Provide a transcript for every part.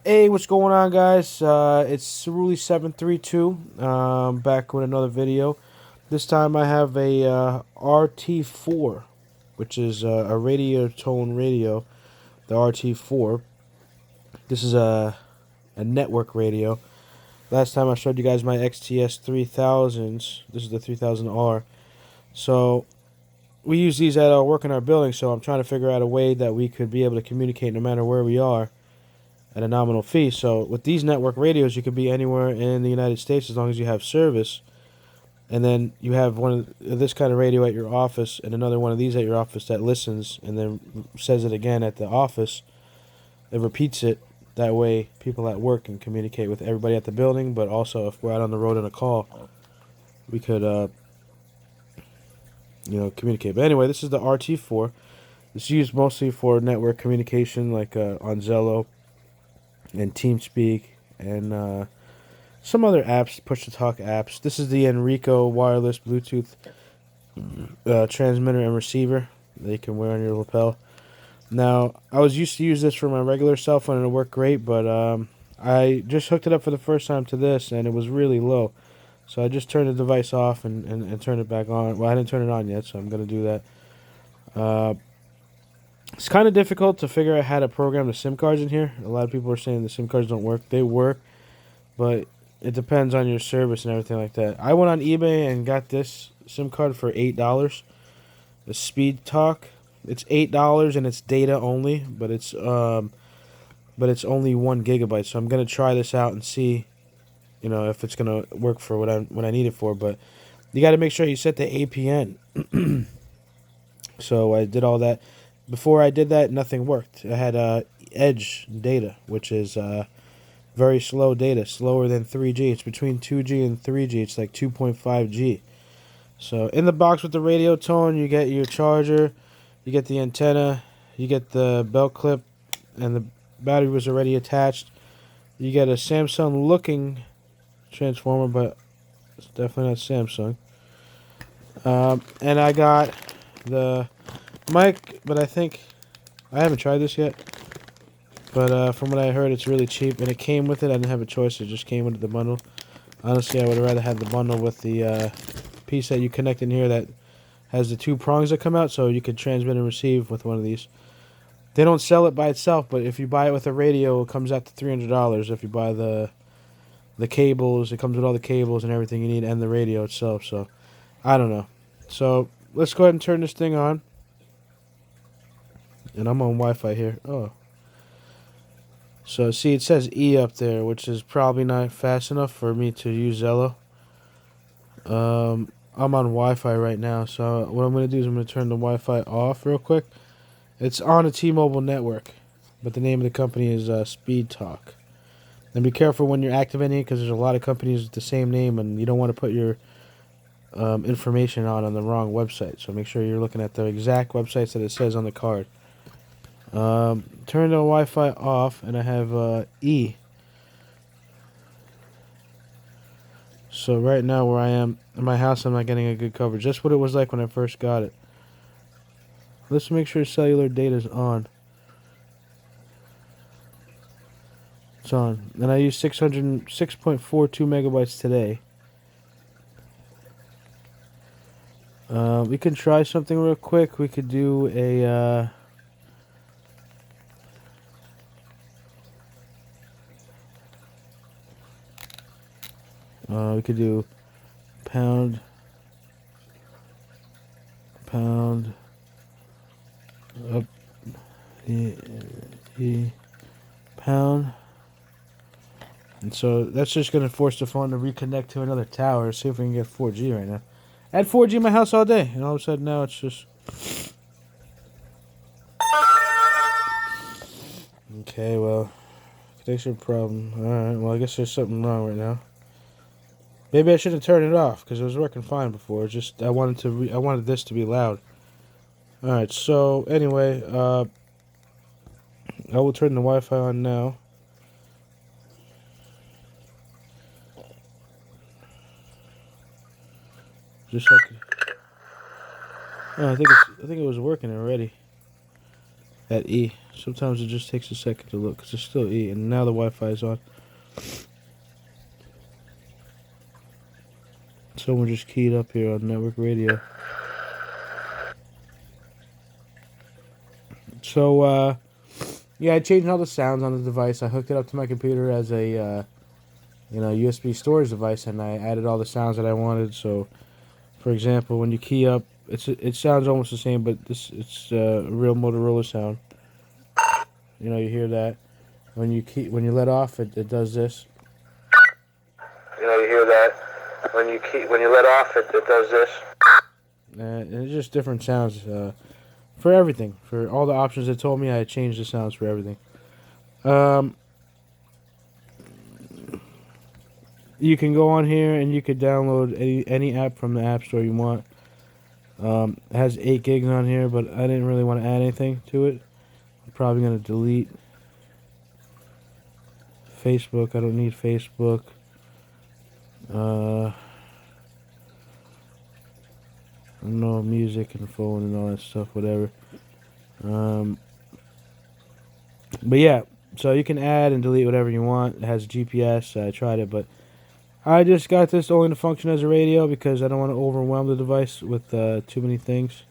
Hey, what's going on, guys? It's Ceruli732, back with another video. This time I have a RT-4, which is a radio tone radio, the RT-4. This is a network radio. Last time I showed you guys my XTS 3000s. This is the 3000R. So we use these at our work in our building, so I'm trying to figure out a way that we could be able to communicate no matter where we are at a nominal fee. So with these network radios, you could be anywhere in the United States as long as you have service. And then you have one of this kind of radio at your office and another one of these at your office that listens and then says it again at the office. It repeats it. That way people at work can communicate with everybody at the building, but also if we're out on the road on a call, we could communicate. But anyway, this is the RT-4. It's used mostly for network communication, like on Zello and TeamSpeak and some other apps, push-to-talk apps. This is the Enrico wireless Bluetooth transmitter and receiver that you can wear on your lapel. Now, I was used to use this for my regular cell phone and it worked great, but I just hooked it up for the first time to this and it was really low. So I just turned the device off and turned it back on. Well, I didn't turn it on yet, so I'm going to do that. It's kind of difficult to figure out how to program the SIM cards in here. A lot of people are saying the SIM cards don't work. They work, but it depends on your service and everything like that. I went on eBay and got this SIM card for $8. The Speed Talk. It's $8 and it's data only, but it's only 1 gigabyte. So I'm gonna try this out and see, if it's gonna work for what I need it for. But you got to make sure you set the APN. So I did all that. Before I did that, nothing worked. I had Edge data, which is very slow data, slower than 3G. It's between 2G and 3G. It's like 2.5G. So in the box with the radio tone, you get your charger, you get the antenna, you get the belt clip, and the battery was already attached. You get a Samsung-looking transformer, but it's definitely not Samsung. And I got the mic, but I haven't tried this yet. But from what I heard, it's really cheap, and it came with it. I didn't have a choice; it just came with the bundle. Honestly, I would have rather had the bundle with the piece that you connect in here that has the 2 prongs that come out, so you can transmit and receive with one of these. They don't sell it by itself, but if you buy it with a radio, it comes out to $300. If you buy the cables, it comes with all the cables and everything you need, and the radio itself. So I don't know. So let's go ahead and turn this thing on. And I'm on Wi-Fi here. Oh. So see, it says E up there, which is probably not fast enough for me to use Zello. I'm on Wi-Fi right now, so what I'm going to do is I'm going to turn the Wi-Fi off real quick. It's on a T-Mobile network, but the name of the company is Speed Talk. And be careful when you're activating it, because there's a lot of companies with the same name, and you don't want to put your information on the wrong website. So make sure you're looking at the exact websites that it says on the card. Turn the Wi-Fi off, and I have E. So right now where I am in my house, I'm not getting a good coverage. That's what it was like when I first got it. Let's make sure cellular data is on. It's on. And I use 6.42 megabytes today. We can try something real quick. We could do a we could do pound up pound, and so that's just going to force the phone to reconnect to another tower. See if we can get 4G right now. I had 4G in my house all day, and all of a sudden now it's just okay. Well, connection problem. All right. Well, I guess there's something wrong right now. Maybe I should have turned it off because it was working fine before. It's just I wanted this to be loud. All right. So anyway, I will turn the Wi-Fi on now. Just like, oh, I think it was working already. at E. Sometimes it just takes a second to look because it's still E, and now the Wi-Fi is on. Someone just keyed up here on network radio. So, yeah, I changed all the sounds on the device. I hooked it up to my computer as a, USB storage device, and I added all the sounds that I wanted. So, for example, when you key up, it sounds almost the same, but it's a real Motorola sound. You hear that. When you let off, it does this. You hear that. When you let off, it does this. And it's just different sounds for everything. For all the options it told me, I changed the sounds for everything. You can go on here and you could download any app from the App Store you want. It has 8 gigs on here, but I didn't really want to add anything to it. I'm probably going to delete Facebook. I don't need Facebook. No music and phone and all that stuff, whatever. But yeah, so you can add and delete whatever you want. It has GPS. I tried it, but I just got this only to function as a radio because I don't want to overwhelm the device with too many things.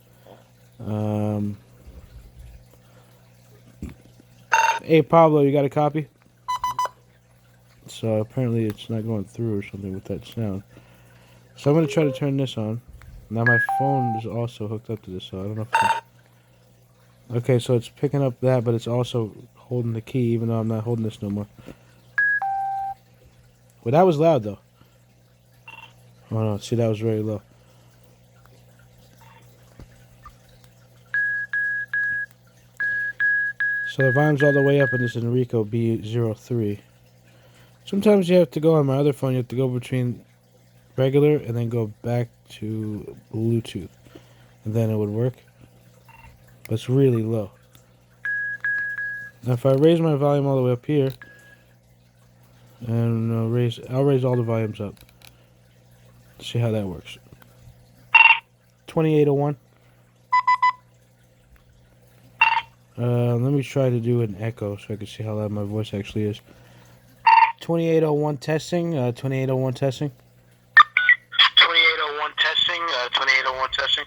Hey, Pablo, you got a copy? So apparently it's not going through or something with that sound. So I'm going to try to turn this on. Now my phone is also hooked up to this, so I don't know if okay, so it's picking up that, but it's also holding the key, even though I'm not holding this no more. Well, that was loud, though. Oh, no, see, that was very low. So the volume's all the way up in this Enrico B03. Sometimes you have to go on my other phone, you have to go between regular and then go back to Bluetooth. And then it would work. But it's really low. Now if I raise my volume all the way up here, and I'll raise all the volumes up. See how that works. 2801. Let me try to do an echo so I can see how loud my voice actually is. 2801 testing. 2801 testing. 2801 testing. 2801 testing.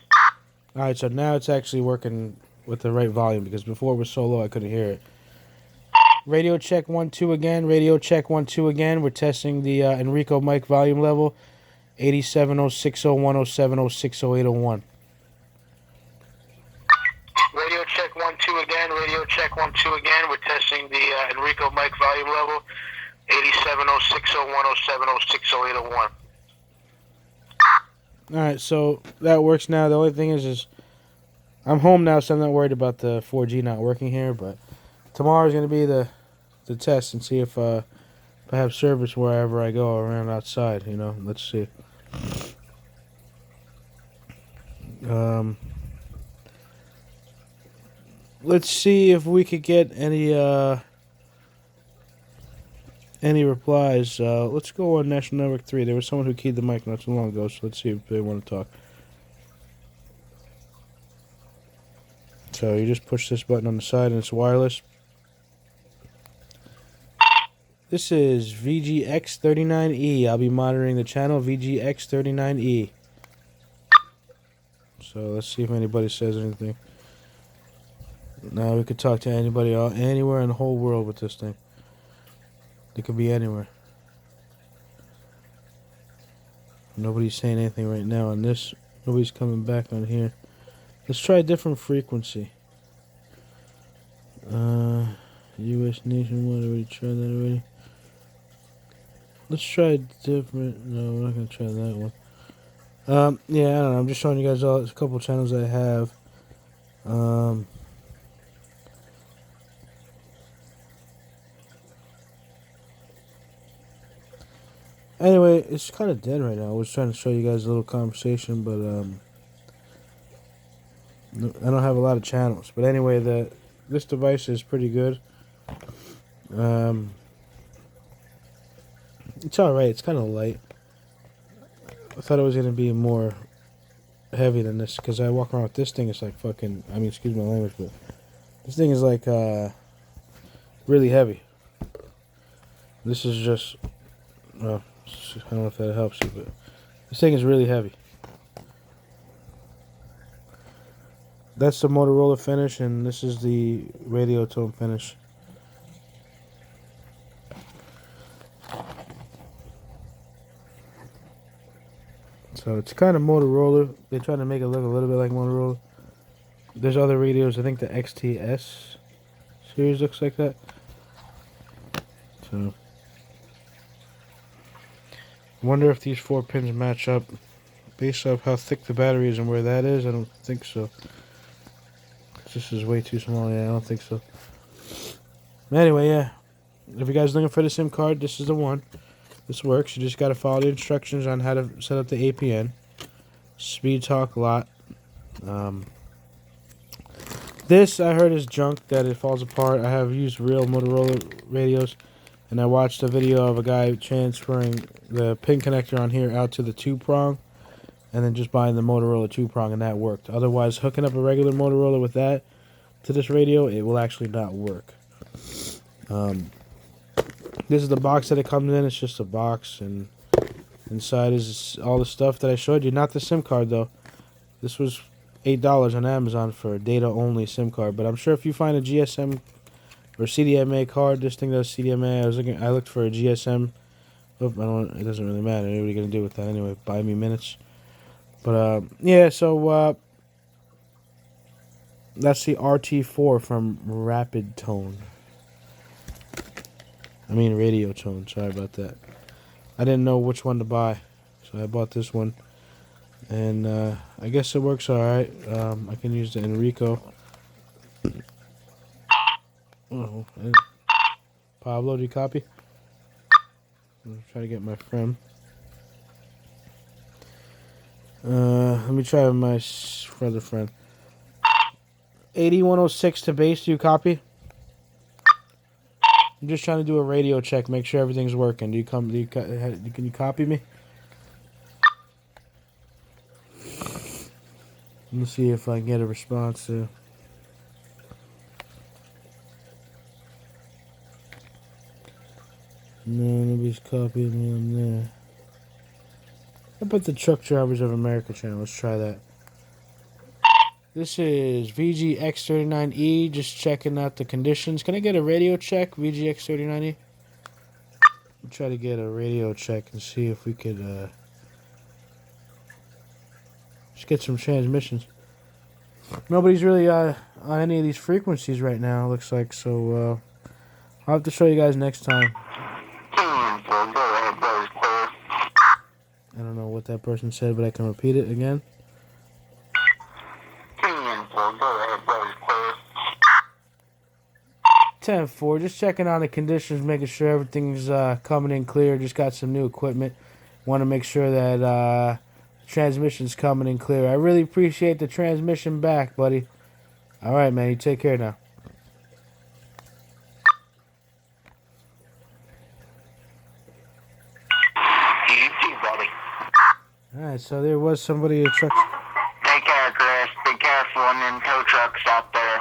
Alright, so now it's actually working with the right volume because before it was so low I couldn't hear it. Radio check 1 2 again. Radio check 1 2 again. We're testing the Enrico mic volume level. 87060107060801. Radio check 1 2 again. Radio check 1 2 again. We're testing the Enrico mic volume level. 87060107060801. Alright, so that works now. The only thing is I'm home now, so I'm not worried about the 4G not working here, but tomorrow's going to be the test and see if I have service wherever I go around outside, Let's see. Let's see if we could get any replies. Let's go on National Network 3. There was someone who keyed the mic not too long ago, so let's see if they want to talk. So you just push this button on the side and it's wireless. This is VGX39E. I'll be monitoring the channel VGX39E. So let's see if anybody says anything. Now we could talk to anybody anywhere in the whole world with this thing. It could be anywhere. Nobody's saying anything right now on this. Nobody's coming back on here. Let's try a different frequency. U.S. nationwide. Already tried that already. Let's try a different. No, we're not gonna try that one. Yeah, I don't know. I'm just showing you guys a couple channels I have. Anyway, it's kind of dead right now. I was trying to show you guys a little conversation, but I don't have a lot of channels. But anyway, this device is pretty good. It's alright. It's kind of light. I thought it was going to be more heavy than this because I walk around with this thing. It's like fucking, excuse my language, but This thing is like really heavy. This is just, well, I don't know if that helps you, but this thing is really heavy. That's the Motorola finish, and this is the radio tone finish. So it's kind of Motorola. They try to make it look a little bit like Motorola. There's other radios. I think the XTS series looks like that. So I wonder if these 4 pins match up based off how thick the battery is and where that is. I don't think so. This is way too small. Yeah, I don't think so. Anyway, yeah. If you guys are looking for the SIM card, this is the one. This works. You just got to follow the instructions on how to set up the APN. Speed talk lot. This I heard is junk, that it falls apart. I have used real Motorola radios, and I watched a video of a guy transferring the pin connector on here out to the 2-prong, and then just buying the Motorola 2-prong, and that worked. Otherwise, hooking up a regular Motorola with that to this radio, it will actually not work. This is the box that it comes in. It's just a box, and inside is all the stuff that I showed you. Not the SIM card, though. This was $8 on Amazon for a data-only SIM card. But I'm sure if you find a GSM or CDMA card, this thing does CDMA. I looked for a GSM. Oh, it doesn't really matter. What are you gonna do with that anyway? Buy me minutes. But yeah. So that's the RT-4 from Rapid Tone. I mean Radio Tone. Sorry about that. I didn't know which one to buy, so I bought this one. And I guess it works alright. I can use the Enrico. Oh, Pablo, do you copy? I'm gonna try to get my friend. Let me try my other friend. 8106 to base, do you copy? I'm just trying to do a radio check, make sure everything's working. Can you copy me? Let me see if I can get a response to. No, nobody's copying me on there. How about the Truck Drivers of America channel? Let's try that. This is VGX39E, just checking out the conditions. Can I get a radio check, VGX39E? I'll try to get a radio check and see if we could just get some transmissions. Nobody's really on any of these frequencies right now, looks like, so I'll have to show you guys next time. I don't know what that person said, but I can repeat it again. 10-4, just checking on the conditions, making sure everything's coming in clear. Just got some new equipment. Want to make sure that transmission's coming in clear. I really appreciate the transmission back, buddy. All right, man. You take care now. You too, buddy. All right, so there was somebody at truck. Take care, Chris. Be careful in them tow trucks out there.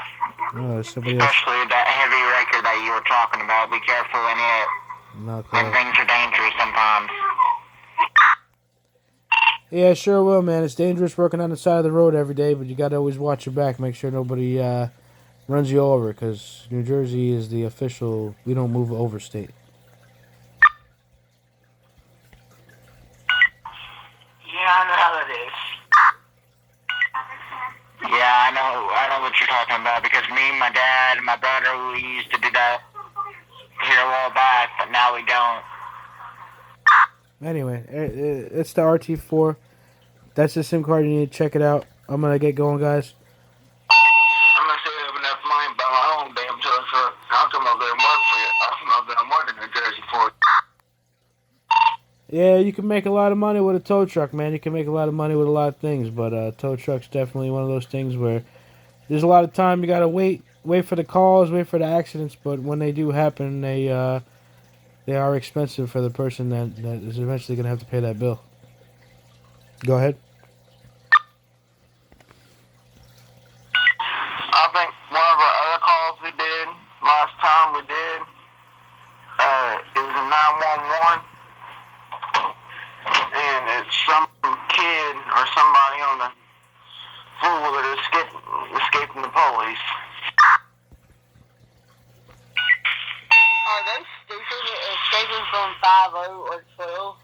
Oh, somebody else. Especially that heavy wrecker that you were talking about. Be careful in it. Them things are dangerous sometimes. Yeah, sure will, man. It's dangerous working on the side of the road every day, but you got to always watch your back. Make sure nobody runs you over, because New Jersey is the official, we don't move over state. Yeah, I know how it is. Yeah, I know what you're talking about, because me, my dad, and my brother, we used to do that here a while back, but now we don't. Anyway, it's the RT-4. That's the SIM card. You need to check it out. I'm going to get going, guys. I'm going to save enough money by my own damn tow truck. I'll come over there and work for you. I'll come over there and work in New Jersey for you. Yeah, you can make a lot of money with a tow truck, man. You can make a lot of money with a lot of things, but tow truck's definitely one of those things where there's a lot of time you got to wait for the calls, wait for the accidents, but when they do happen, they are expensive for the person that is eventually going to have to pay that bill. Go ahead. I think one of our other callers 911, and it's some kid or somebody on the fool that escaping the police. Are they stupid escaping from 5-0 or 12?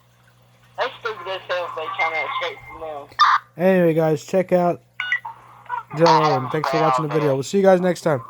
They stupid as hell if they trying to escape from them. Anyway, guys, check out Joe Owen. Thanks for watching the video. We'll see you guys next time.